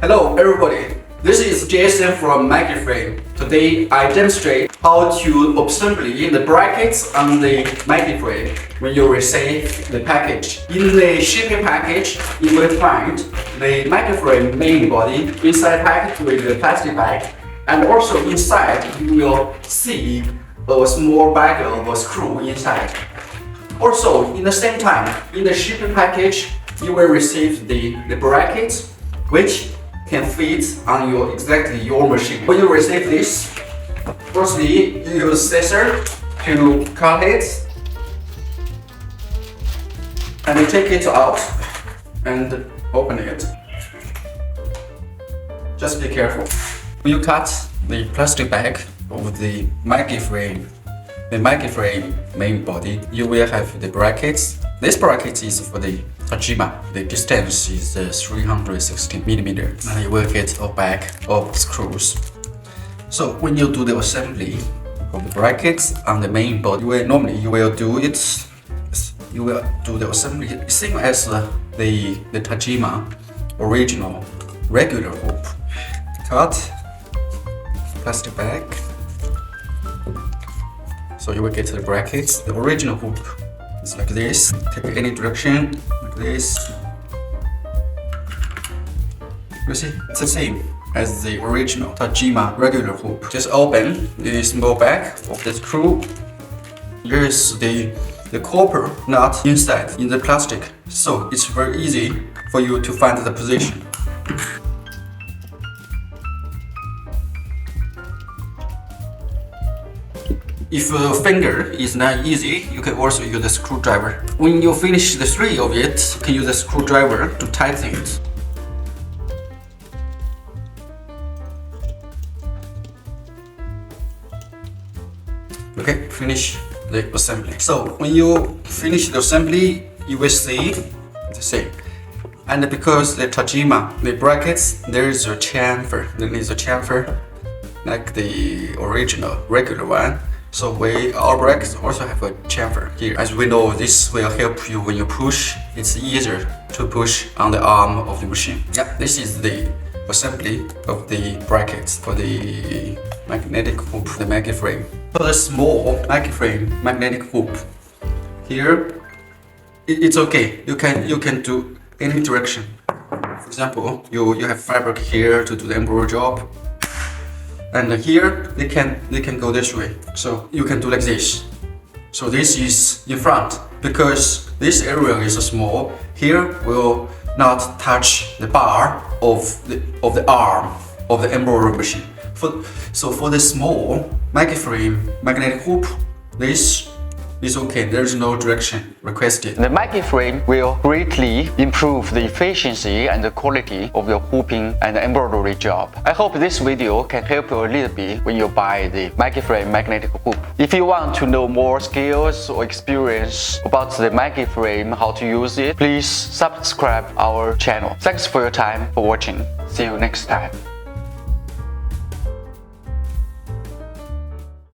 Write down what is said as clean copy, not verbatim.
Hello everybody, this is Jason from MaggieFrame. Today I demonstrate how to assembly the brackets on the MaggieFrame when you receive the package. In the shipping package, you will find the MaggieFrame main body inside packed with the plastic bag, and also inside you will see a small bag of a screw inside. Also, in the same time, in the shipping package, you will receive the brackets which can fit on exactly your machine. When you receive this, firstly you use scissors to cut it and you take it out and open it. Just be careful. When you cut the plastic bag of the MaggieFrame main body, you will have the brackets. This bracket is for the Tajima. The distance is 360 mm, and you will get a bag of screws. So when you do the assembly of the brackets on the main body, you will do the assembly same as the Tajima original regular hoop. Cut plastic bag. So you will get the brackets. The original hoop is like this. Take any direction, like this. You see, it's the same as the original Tajima regular hoop. Just open the small bag of the screw. Here's the copper nut inside in the plastic. So it's very easy for you to find the position. If a finger is not easy, you can also use a screwdriver. When you finish the three of it, you can use a screwdriver to tighten it. Okay, finish the assembly. So when you finish the assembly, you will see the same. And because the Tajima, the brackets, there is a chamfer. There is a chamfer like the original regular one. So our brackets also have a chamfer here. As we know, this will help you when you push. It's easier to push on the arm of the machine. Yeah, this is the assembly of the brackets for the magnetic hoop, the MaggieFrame. For the small MaggieFrame magnetic hoop, here it's okay. You can do any direction. For example, you have fabric here to do the embroidery job. And here they can go this way, so you can do like this. So this is in front because this area is small. Here will not touch the bar of the arm of the embroidery machine. So for the small MaggieFrame magnetic hoop, this is okay. There is no direction requested. The MaggieFrame will greatly improve the efficiency and the quality of your hooping and embroidery job. I hope this video can help you a little bit when you buy the MaggieFrame magnetic hoop. If you want to know more skills or experience about the MaggieFrame, how to use it, please subscribe our channel. Thanks for your time for watching. See you next time.